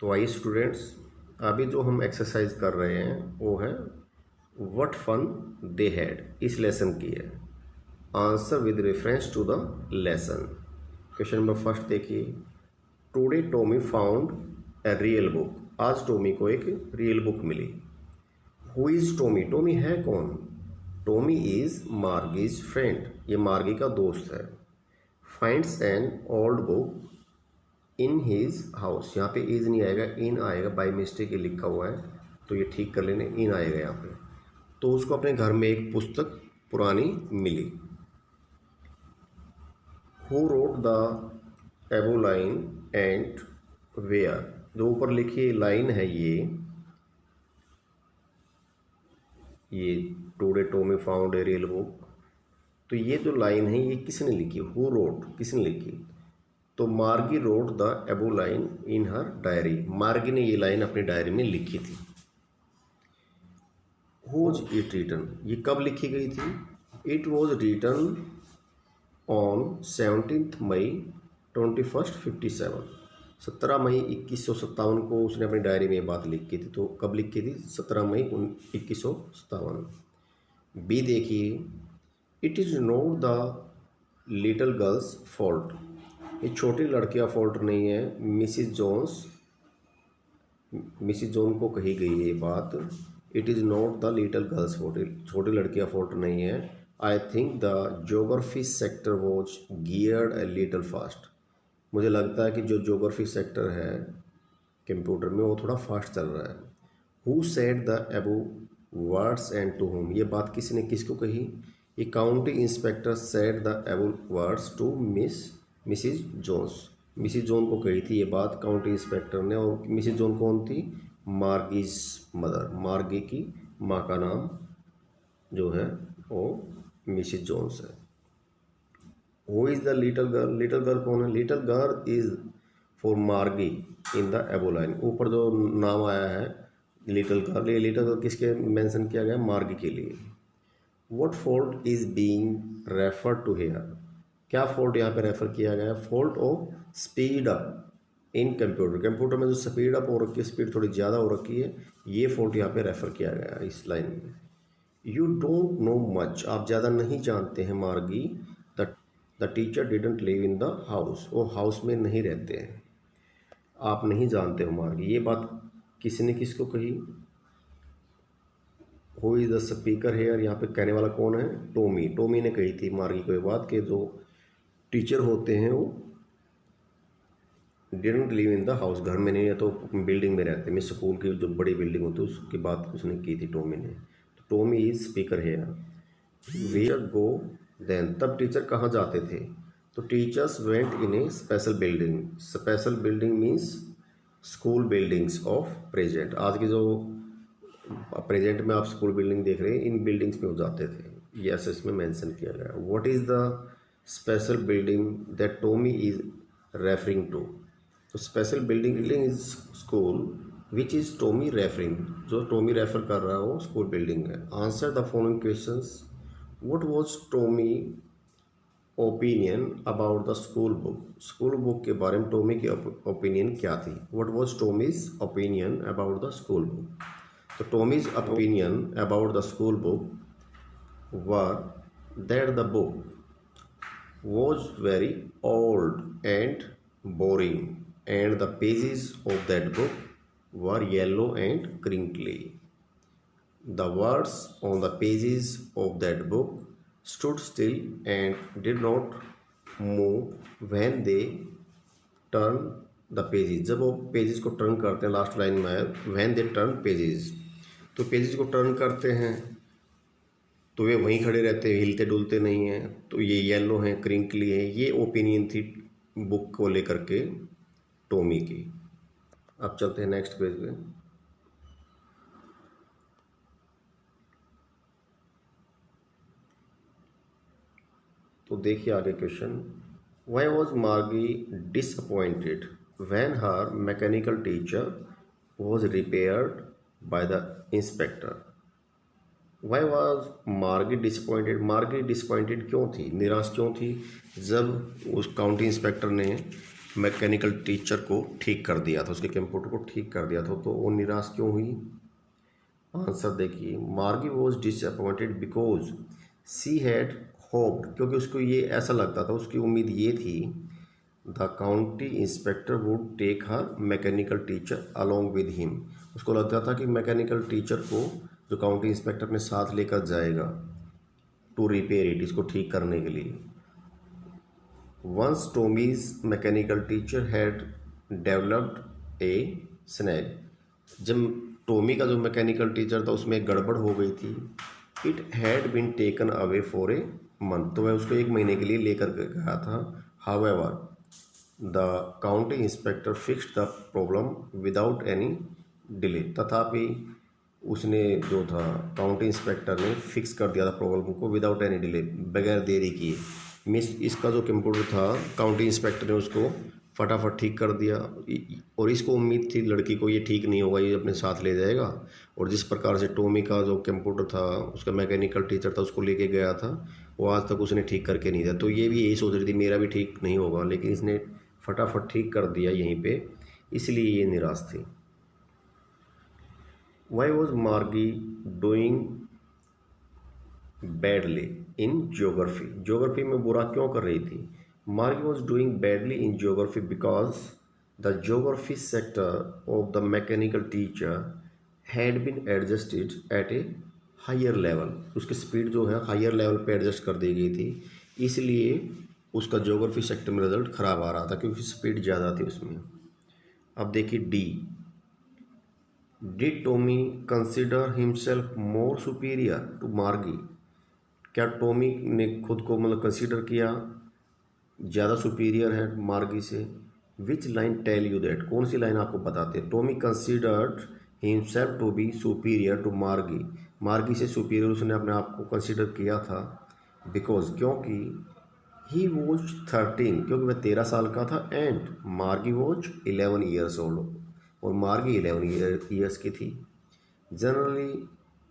तो आइए स्टूडेंट्स, अभी जो हम एक्सरसाइज कर रहे हैं वो है व्हाट फन दे हैड, इस लेसन की है। Answer with reference to the lesson. Question number first देखिए। Today Tommy found a real book. आज टॉमी को एक रियल बुक मिली। Who is Tommy? टॉमी है कौन? Tommy is Margie's friend. ये मार्गी का दोस्त है। Finds an old book in his house. यहाँ पे इज नहीं आएगा, इन आएगा, बाई मिस्टेक ये लिखा हुआ है तो ये ठीक कर लेने, इन आएगा यहाँ पे। तो उसको अपने घर में एक पुस्तक पुरानी मिली। Who wrote the above line and where. जो ऊपर लिखी लाइन है ये today Tommy found a real book, तो ये जो लाइन है ये किसने लिखी? हु रोट, किसने लिखी? तो मार्गी road the above line in her diary. मार्गी ने ये लाइन अपनी डायरी में लिखी थी। वॉज इट रिटन, ये कब लिखी गई थी? इट वॉज रिटन ऑन 17 मई 2157। 17 मई 2157 को उसने अपनी डायरी में ये बात लिखी थी। तो कब लिखी थी? 17 मई 2157। बी देखिए। It is not the little girls fault. ये छोटी लड़की का फॉल्ट नहीं है। मिसिज जॉन को कही गई है ये बात। It is not the little girls fault, छोटी लड़की का फॉल्ट नहीं है। I think the geography sector was geared a little fast. मुझे लगता है कि जो जोग्राफी सेक्टर है कंप्यूटर में वो थोड़ा फास्ट चल रहा है। Who said the above words and to whom. ये बात किसने किसको कही? ये county inspector said the above words to Mrs Jones. Mrs John को कही थी ये बात काउंटी इंस्पेक्टर ने। और मिसिज जॉन कौन थी? मार्गीज मदर। मार्गी की माँ का नाम जो है वो मिसिज जोन्स है। Who is the little girl? Little girl कौन है? लिटिल गर्ल इज फॉर मार्गी इन द एबो लाइन। ऊपर जो नाम आया है लिटिल गर्ल, ये लिटिल गर्ल किसके मेंशन किया गया? मार्गी के लिए। What fault is being refer to here. क्या फॉल्ट यहाँ पे रेफर किया गया? Fault of speed up in computer. Computer में जो स्पीड अप हो रखी है, स्पीड थोड़ी ज़्यादा हो रखी है, ये फॉल्ट यहाँ पे रेफर किया गया है इस लाइन में। यू डोंट नो मच, आप ज़्यादा नहीं जानते हैं मार्गी। The teacher didn't live in the house, वो हाउस में नहीं रहते हैं। आप नहीं जानते हो मार्गी, ये बात किसने किसको कही? Who is the speaker here, यहाँ पे कहने वाला कौन है? टॉमी। टॉमी ने कही थी मार्गी को ये बात कि जो टीचर होते हैं वो didn't live in the house, घर में नहीं है तो बिल्डिंग में रहते हैं। मैं स्कूल की जो बड़ी बिल्डिंग होती है उसकी बात उसने की थी टॉमी ने। तो Tommy is speaker here. Where go then, तब टीचर कहाँ जाते थे? तो teachers went in a special building. Special building means school buildings of present. आज की जो प्रेजेंट में आप स्कूल बिल्डिंग देख रहे हैं, इन बिल्डिंग्स में वो जाते थे। ये ऐसे इसमें मेंशन किया गया। What is the special building that Tommy is referring to? तो special building is school which is Tommy referring, जो टॉमी रेफर कर रहा है वो स्कूल बिल्डिंग है। Answer the following questions. What was Tommy opinion about the school book. School book के बारे में टॉमी की ओपिनियन क्या थी? What was Tommy's opinion about the school book. तो Tommy's opinion about the school book were that the book was very old and boring and the pages of that book were yellow and crinkly. The words on the pages of that book stood still and did not move when they turned the pages. जब वो pages को turn करते हैं, last line में है when they turn pages, तो pages को turn करते हैं तो वे वहीं खड़े रहते हैं, हिलते डुलते नहीं हैं। तो ये येलो हैं, क्रिंकली है। ये ओपिनियन थी बुक को लेकर के टॉमी की। अब चलते हैं नेक्स्ट पेज पे। तो देखिए आगे क्वेश्चन। व्हाई वॉज मार्गी disappointed when her mechanical teacher was repaired by the inspector. Y was मार्गी डिसअपॉइंटेड? मार्गी डिसअपॉइंटेड क्यों थी, निराश क्यों थी जब उस काउंटी इंस्पेक्टर ने मैकेनिकल टीचर को ठीक कर दिया था, उसके कंप्यूटर को ठीक कर दिया था, तो वो निराश क्यों हुई? आंसर देखिए, मार्गी was disappointed because she had hoped, क्योंकि उसको ये ऐसा लगता था, उसकी उम्मीद ये थी, the county inspector would take her mechanical teacher along with him. उसको लगता था कि मैकेनिकल टीचर को जो काउंटी इंस्पेक्टर अपने साथ लेकर जाएगा टू रिपेयर इट, इसको ठीक करने के लिए। Once Tommy's mechanical teacher had developed a snag, जब टॉमी का जो मैकेनिकल टीचर था उसमें एक गड़बड़ हो गई थी। It had been taken away for a month, तो वह उसको 1 महीने के लिए लेकर गया था। However the county inspector fixed the problem without any delay, तथापि उसने जो था काउंटी इंस्पेक्टर ने फिक्स कर दिया था प्रॉब्लम को विदाउट एनी डिले, बगैर देरी किए। मिस इसका जो कंप्यूटर था काउंटी इंस्पेक्टर ने उसको फटाफट ठीक कर दिया, और इसको उम्मीद थी लड़की को ये ठीक नहीं होगा, ये अपने साथ ले जाएगा। और जिस प्रकार से टॉमी का जो कंप्यूटर था, उसका मैकेनिकल टीचर था, उसको लेके गया था, वो आज तक उसने ठीक करके नहीं दिया। तो ये भी यही सोच रही थी मेरा भी ठीक नहीं होगा, लेकिन इसने फटाफट ठीक कर दिया यहीं पे, इसलिए ये निराश थी। Why was Margie doing badly in geography, geography में बुरा क्यों कर रही थी? Margie was doing badly in geography because the geography sector of the mechanical teacher had been adjusted at a higher level, उसकी स्पीड जो है हायर लेवल पे एडजस्ट कर दी गई थी, इसलिए उसका ज्योग्राफी सेक्टर में रिजल्ट ख़राब आ रहा था, क्योंकि स्पीड ज़्यादा थी उसमें। अब देखिए डी, did Tommy consider himself more superior to Margie, क्या टॉमी ने खुद को मतलब कंसीडर किया ज़्यादा सुपीरियर है मार्गी से? Which line tell you that, कौन सी लाइन आपको बताते हैं? Tommy considered himself to be superior to Margie, Margie से सुपीरियर उसने अपने आप को कंसिडर किया था। बिकॉज, क्योंकि ही वॉज 13, क्योंकि वह 13 साल का था, एंड मार्गी वॉज 11 ईयर्स ओल्ड, और मार्गी 11 ईयर्स की थी। जनरली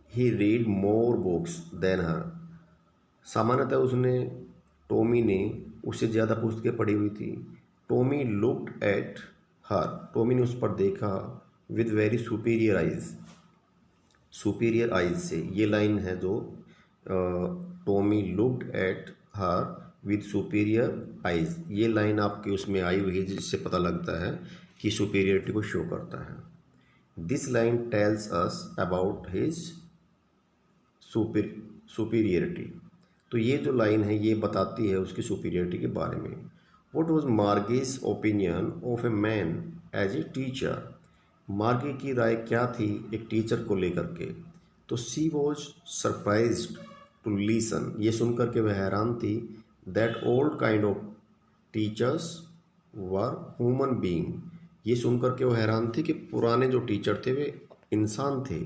ही रीड मोर बुक्स देन हर, सामान्यतः उसने टॉमी ने उससे ज़्यादा पुस्तकें पढ़ी हुई थी। Tommy looked at her, Tommy ने उस पर देखा with very superior eyes, superior eyes से, ये लाइन है जो Tommy looked at her with superior eyes, ये लाइन आपके उसमें आई हुई है, जिससे पता लगता है कि सुपीरियरिटी को शो करता है। This line tells us about his superiority, तो ये जो लाइन है ये बताती है उसकी सुपीरियरिटी के बारे में। What was Margie's opinion of a man as a teacher, Margie की राय क्या थी एक टीचर को लेकर के? तो सी वॉज सरप्राइज्ड टू लिसन, ये सुनकर के वह हैरान थी, that old kind of teachers were human being, ये सुनकर के वो हैरान थी कि पुराने जो टीचर थे वे इंसान थे।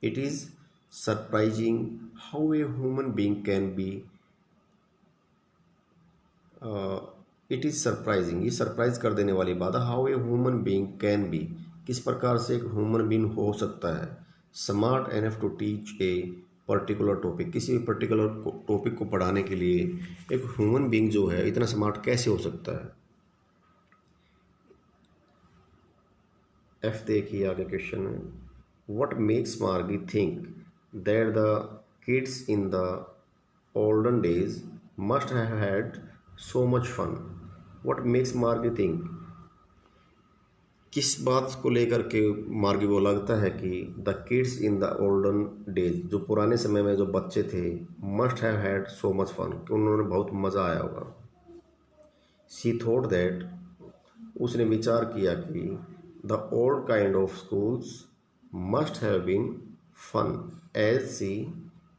It is surprising how a human being can be, it is surprising, ये सरप्राइज कर देने वाली बात है, how a human being can be, किस प्रकार से एक ह्यूमन बीइंग हो सकता है, smart enough to teach a particular topic, किसी भी पर्टिकुलर टॉपिक को पढ़ाने के लिए एक ह्यूमन बीइंग जो है इतना स्मार्ट कैसे हो सकता है? एफ देखिए आगे क्वेश्चन है, what makes Margie think that the kids in the olden days must have had so much fun, what makes Margie think, किस बात को लेकर के मार्गी को लगता है कि the kids in the olden days, जो पुराने समय में जो बच्चे थे, must have had so much fun, कि उन्होंने बहुत मज़ा आया होगा। शी थॉट दैट, उसने विचार किया कि the old kind of schools must have been fun as she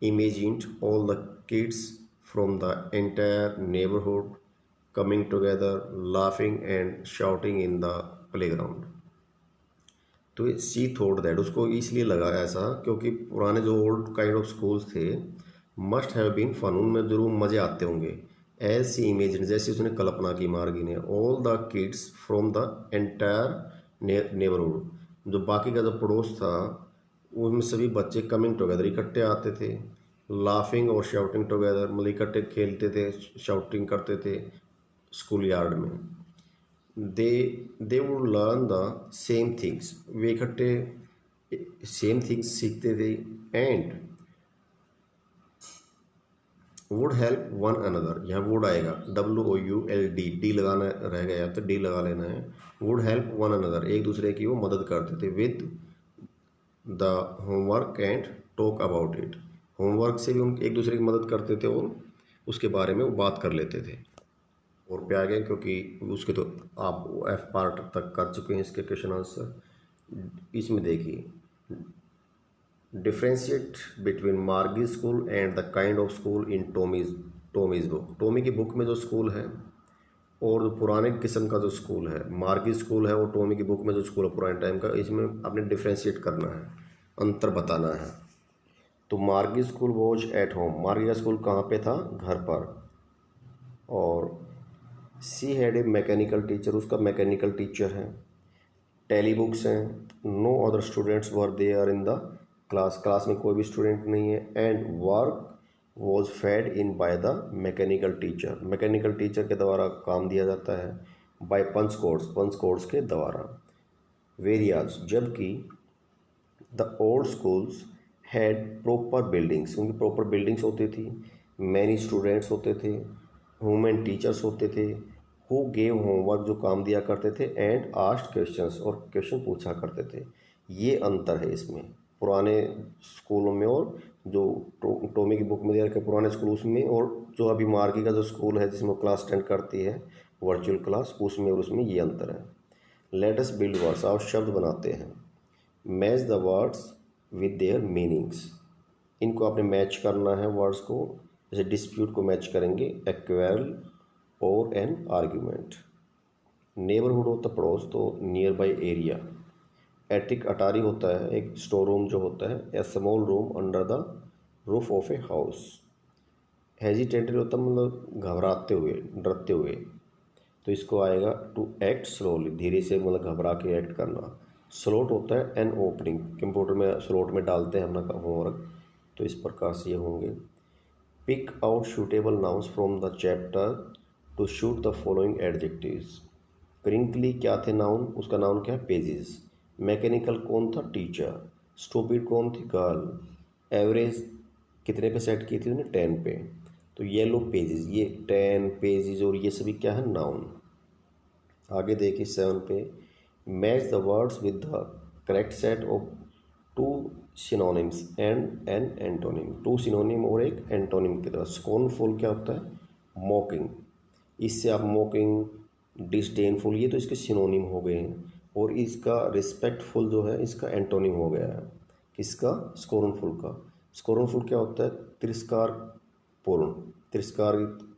imagined all the kids from the entire neighbourhood coming together laughing and shouting in the playground. तो सी थॉट दैट, उसको इसलिए लगा ऐसा क्योंकि पुराने जो ओल्ड काइंड ऑफ स्कूल्स थे must have been fun, उनमें जरूर मज़े आते होंगे। एज सी इमेजिन, जैसे उसने कल्पना की मार्गी ने, all the kids from the entire neighbourhood, जो बाकी का जो पड़ोस था उनमें सभी बच्चे कमिंग टुगेदर इकट्ठे आते थे, लाफिंग और शाउटिंग टुगेदर, मतलब इकट्ठे खेलते थे, शाउटिंग करते थे स्कूल यार्ड में। They would learn the same things, वे इकट्ठे सेम थिंग्स सीखते थे, and would help one another, यहाँ वुड आएगा WOULD, डी लगाना रह गया तो डी लगा लेना है। वुड हेल्प वन अनदर, एक दूसरे की वो मदद करते थे, with the homework and talk about it, homework से भी हम एक दूसरे की मदद करते थे और उसके बारे में वो बात कर लेते थे। और पे आ गए क्योंकि उसके तो आप F पार्ट तक कर चुके हैं इसके क्वेश्चन आंसर। इसमें देखिए, differentiate between Margie school and the kind of school in Tommy's book, Tommy की बुक में जो स्कूल है और जो पुराने किस्म का जो स्कूल है, मार्गी स्कूल है, और टोमी की बुक में जो स्कूल है पुराने टाइम का, इसमें आपने डिफ्रेंशिएट करना है, अंतर बताना है। तो मार्गी स्कूल वॉज एट होम, मार्गी का स्कूल कहाँ पे था, घर पर। और she had a mechanical teacher, उसका मैकेनिकल टीचर है। टेली बुक्स हैं, no other students were there in the class, class में कोई भी स्टूडेंट नहीं है। And work was fed in by the mechanical teacher, mechanical teacher के द्वारा काम दिया जाता है। बाय पंच कोड्स के द्वारा। वेरियाज, जबकि the old schools had proper buildings, उनकी प्रॉपर बिल्डिंग्स होती थी। मैनी स्टूडेंट्स होते थे, ह्यूमन टीचर्स होते थे, हु गेव होमवर्क, जो काम दिया करते थे, एंड आस्क्ड क्वेश्चंस, और क्वेश्चन पूछा करते थे। ये अंतर है इसमें पुराने स्कूलों में और जो टोमी की बुक में दिया रखे पुराने स्कूल्स में, और जो अभी मार्गी का जो स्कूल है जिसमें क्लास अटेंड करती है वर्चुअल क्लास, उसमें और उसमें ये अंतर है। लेट अस बिल्ड वर्ड्स, आप शब्द बनाते हैं। Match the words with their meanings, इनको आपने मैच करना है वर्ड्स को, जैसे डिस्प्यूट को मैच करेंगे, एक्वेरल और एन आर्ग्यूमेंट। नेबरहुड होता है पड़ोस, तो नियर बाई एरिया। एटिक अटारी होता है एक स्टोर रूम जो होता है, a small room under the roof of a house. Hesitatory होता है मतलब घबराते हुए, डरते हुए, तो इसको आएगा टू एक्ट स्लोली, धीरे से मतलब घबरा के एक्ट करना। स्लॉट होता है एन ओपनिंग, कंप्यूटर में स्लॉट में डालते हैं अपना होमवर्क, तो इस प्रकार से ये होंगे। Pick out suitable nouns from the chapter to suit the following adjectives. Crinkly क्या थे नाउन, उसका नाउन क्या है, पेजेस। मैकेनिकल कौन था, टीचर। स्टूपिड कौन थी, गर्ल। एवरेज कितने पे सेट की थी उन्हें, 10 पे। तो येलो पेजेस, ये 10 पेजेस और ये सभी क्या है, नाउन। आगे देखिए 7 पे, match the words with the correct set of two synonyms and an antonym, two synonym और एक एंटोनिम की तरह। स्कॉर्नफुल क्या होता है, मॉकिंग, इससे आप मॉकिंग, डिसडेनफुल, ये तो इसके सिनोनिम हो गए हैं। और इसका रिस्पेक्टफुल जो है इसका एंटोनिम हो गया है, किसका, स्कॉर्नफुल का। स्कॉर्नफुल क्या होता है, तिरस्कार पूर्ण, तिरस्कार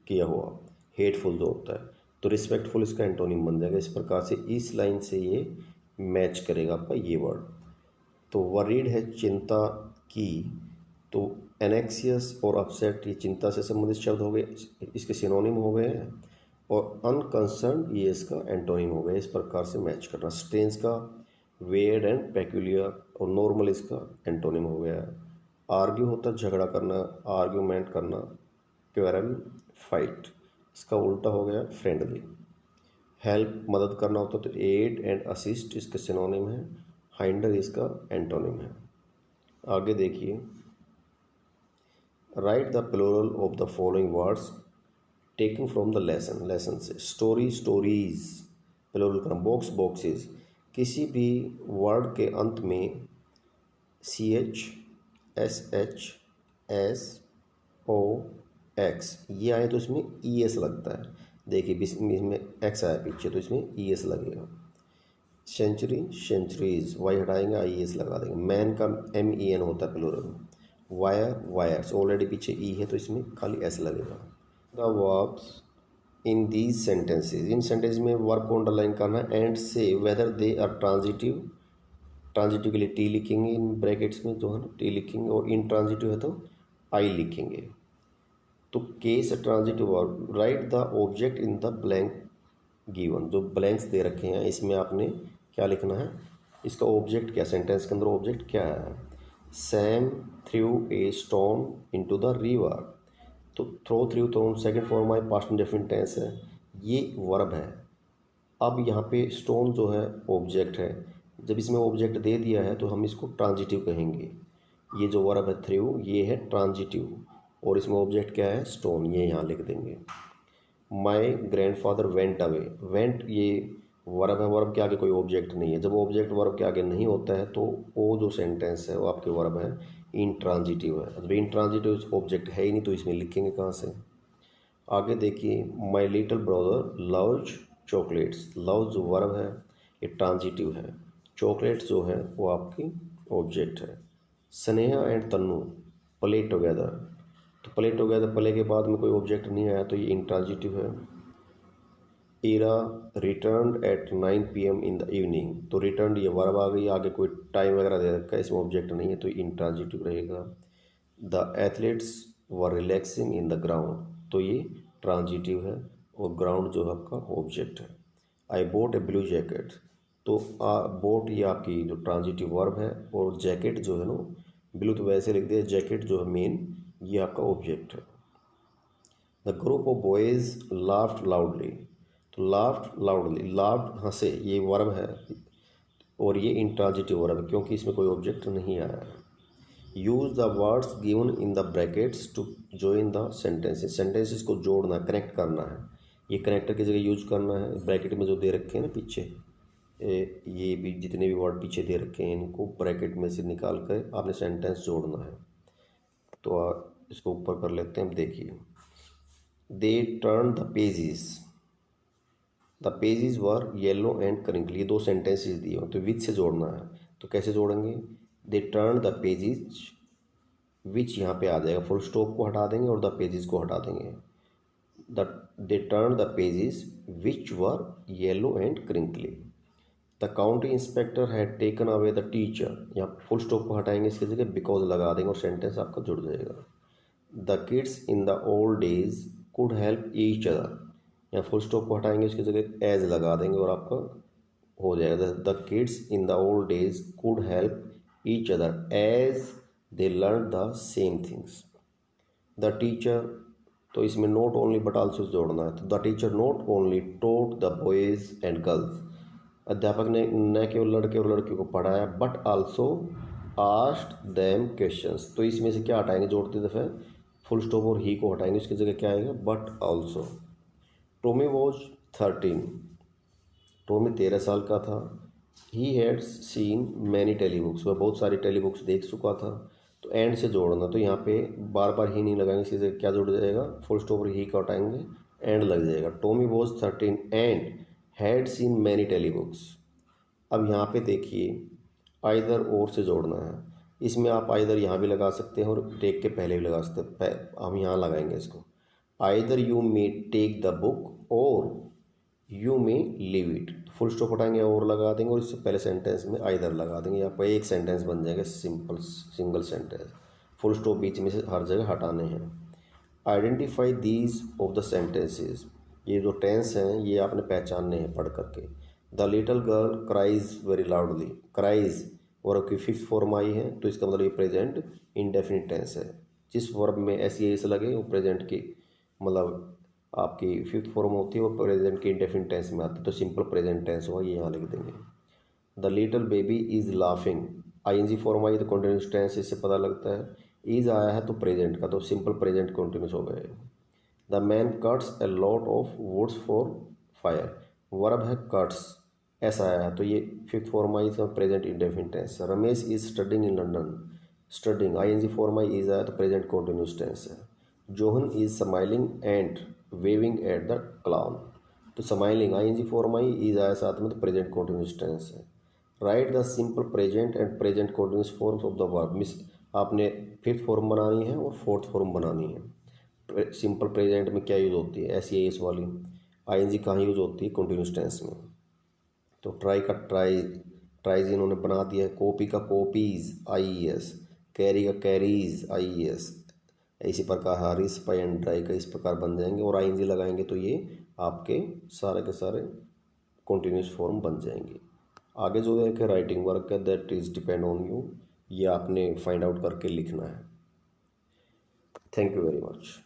किया हुआ, हेटफुल जो होता है। तो रिस्पेक्टफुल इसका एंटोनिम बन जाएगा। इस प्रकार से इस लाइन से ये मैच करेगा आपका ये वर्ड। तो वरीड है चिंता की, तो एनेक्सियस और अपसेट ये चिंता से संबंधित शब्द हो गए, इसके सिनोनिम हो गए हैं। और अनकंसर्न ये इसका एंटोनिम हो गया। इस प्रकार से मैच करना। स्ट्रेंज का वेयर्ड एंड पेक्यूलियर, और नॉर्मल इसका एंटोनिम हो गया है। आर्ग्यू होता है झगड़ा करना, आर्ग्यूमेंट करना। क्वेरल फाइट, इसका उल्टा हो गया फ्रेंडली। हेल्प मदद करना होता तो एड एंड असिस्ट इसके सिनोनिम है। हाइंडर इसका एंटोनिम है। आगे देखिए, write the plural of the following words taking from the lesson, lesson से। स्टोरी, स्टोरीज, प्लूरल करना। बॉक्स, बॉक्सेस, किसी भी वर्ड के अंत में CH, SH, SOX ये आए तो इसमें ES लगता है। देखिए इसमें X आया पीछे तो इसमें ES लगेगा। सेंचुरी, सेंचुरीज, वाई हटाएंगे IES लगा देंगे। मैन का MEN होता है प्लूरल। वायर, वायर्स, ऑलरेडी पीछे E है तो इसमें खाली S लगेगा। The verbs in these sentences, इन सेंटेंस में वर्ब को अंडरलाइन करना है। And say whether they are transitive, transitive के लिए T लिखेंगे इन ब्रैकेट्स में जो है ना, T लिखेंगे। और इन ट्रांजिटिव है तो I लिखेंगे। तो case transitive verb, right the object in the blank given, जो ब्लैंक्स दे रखे हैं इसमें आपने क्या लिखना है, इसका ऑब्जेक्ट क्या, सेंटेंस के अंदर ऑब्जेक्ट क्या है। Sam threw a stone into the river, तो throw, threw, thrown second form है, पास्ट इंडेफिनिट टेंस है, ये वर्ब है। अब यहाँ पे स्टोन जो है ऑब्जेक्ट है, जब इसमें ऑब्जेक्ट दे दिया है तो हम इसको ट्रांजिटिव कहेंगे। ये जो वर्ब है थ्रू ये है ट्रांजिटिव, और इसमें ऑब्जेक्ट क्या है, स्टोन, ये यहाँ लिख देंगे। माई ग्रैंडफादर वेंट अवे, वेंट ये वर्ब है, वर्ब के आगे कोई ऑब्जेक्ट नहीं है। जब ऑब्जेक्ट वर्ब के आगे नहीं होता है तो वो जो सेंटेंस है वो आपके वर्ब है इंट्रांजिटिव है। जब इंट्रांजिटिव ऑब्जेक्ट है ही नहीं तो इसमें लिखेंगे कहाँ से। आगे देखिए, my little brother loves chocolates, love जो वर्ब है ये ट्रांजिटिव है, चॉकलेट्स जो है वो आपकी ऑब्जेक्ट है। Sneha and Tannu play together, तो प्ले टुगेदर, प्ले के बाद में कोई ऑब्जेक्ट नहीं आया तो ये इंट्रांजिटिव है। Ira return at 9 PM in the evening, तो रिटर्न ये वर्ब आ गई, आगे कोई टाइम वगैरह दे रखा है, इसमें ऑब्जेक्ट नहीं है तो इंट्रांजिटिव रहेगा। The athletes were relaxing in the ground, तो ये ट्रांजिटिव है और ग्राउंड जो है आपका ऑब्जेक्ट है। आई बोट ए ब्लू जैकेट, तो बोट ये आपकी जो ट्रांजिटिव वर्ब है, और जैकेट जो है ना, ब्लू तो वैसे लिख दिया, जैकेट जो है मेन ये आपका ऑब्जेक्ट है। The group of boys laughed loudly, तो लाफ्ड लाउडली, लाफ्ड हंसे, ये वर्ब है और ये इंट्रांजिटिव वर्ब है क्योंकि इसमें कोई ऑब्जेक्ट नहीं आया है। Use the words given in the brackets to join the sentences, sentences को जोड़ना, कनेक्ट करना है, ये कनेक्टर की जगह यूज करना है। ब्रैकेट में जो दे रखे हैं ना पीछे, ये भी जितने भी वर्ड पीछे दे रखे हैं इनको ब्रैकेट में से निकाल कर आपने सेंटेंस जोड़ना है। तो इसको ऊपर कर लेते हैं। देखिए, they turn the pages, the pages were yellow and crinkly, ये दो सेंटेंसेस दिए हो तो विच से जोड़ना है, तो कैसे जोड़ेंगे। दे टर्न द पेजेस, विच यहाँ पे आ जाएगा, फुल स्टॉप को हटा देंगे और द पेजेस को हटा देंगे। The they turn the pages which were yellow and crinkly. The county inspector had taken away the teacher, यहाँ फुल स्टॉप को हटाएंगे, इसकी जगह बिकॉज लगा देंगे और सेंटेंस आपका जुड़ जाएगा। The kids in the old days could help each other, यहाँ फुल स्टॉप को हटाएंगे, उसकी जगह एज लगा देंगे और आपका हो जाएगा। The kids in the old days could help each other as they learn the same things. The teacher, तो इसमें नॉट ओनली बट आल्सो जोड़ना है, तो the teacher not only taught the boys and girls, अध्यापक ने न केवल लड़के और लड़कियों को पढ़ाया but also asked them questions, तो इसमें से क्या हटाएंगे, जोड़ते दफे फुल स्टॉप और ही को हटाएंगे, उसकी जगह क्या आएगा, but also. Tommy was 13, Tommy 13 साल का था। He had seen many telly books, वह बहुत सारी टेली बुक्स देख चुका था। तो एंड से जोड़ना, तो यहाँ पे बार बार ही नहीं लगाएंगे, इसकी जगह क्या जुड़ जाएगा, फुल स्टॉप और ही को हटाएंगे, एंड लग जाएगा। Tommy was 13 and had seen many telly books. अब यहाँ पे देखिए, आइदर और से जोड़ना है, इसमें आप आइदर यहाँ भी लगा सकते हैं और टेक के पहले भी लगा सकते हैं, हम यहाँ लगाएंगे इसको। Either you may take the book और you may leave it, full stop हटाएंगे और लगा देंगे और इससे पहले सेंटेंस में आइदर लगा देंगे, यहाँ पर एक सेंटेंस बन जाएगा, simple single sentence. Full stop बीच में से हर जगह हटाने हैं। Identify these of the sentences, ये जो टेंस हैं ये आपने पहचानने हैं पढ़ करके। The little girl cries very loudly, cries verb की फिफ्थ फॉर्म आई है तो इसका मतलब ये प्रेजेंट इंडेफिनिट टेंस है। जिस वर्ब में एस लगे वो प्रेजेंट की मतलब आपकी फिफ्थ फॉर्म होती है, वो प्रेजेंट की इंडेफिनिट टेंस में आती है, तो सिंपल प्रेजेंट टेंस हुआ, ये यहाँ लिख देंगे। The little baby is laughing, ING form आई तो कंटिन्यूस टेंस, इससे पता लगता है। इज़ आया है तो प्रेजेंट का, तो सिंपल प्रेजेंट कंटिन्यूस हो गए। The man cuts a lot of woods for fire, verb है कट्स, ऐसा आया है तो ये फिफ्थ फॉर्म आई तो present indefinite tense. Ramesh is studying in London, studying ING form आई इज आया तो प्रेजेंट कंटिन्यूस टेंस है। John is smiling and waving at the clown, तो स्माइलिंग आईएनजी फॉर्म आई इज आया साथ में तो प्रेजेंट कंटिन्यूस टेंस है। Write the simple present and present continuous forms of the verb, miss आपने फिफ्थ फॉर्म बनानी है और फोर्थ फॉर्म बनानी है। सिंपल प्रेजेंट में क्या यूज़ होती है, एस वाली, आईएनजी कहाँ यूज़ होती है, कंटिन्यूस टेंस में। तो ट्राई का ट्राइज इन्होंने बना दिया है। कॉपी का कॉपीज IES, कैरी का कैरीज IES, इसी प्रकार हारिस पाई एंड ड्राई का इस प्रकार बन जाएंगे और आईएनजी लगाएंगे तो ये आपके सारे के सारे कंटिन्यूस फॉर्म बन जाएंगे। आगे जो है कि राइटिंग वर्क है that is depend on you, ये आपने फाइंड आउट करके लिखना है। Thank you very much.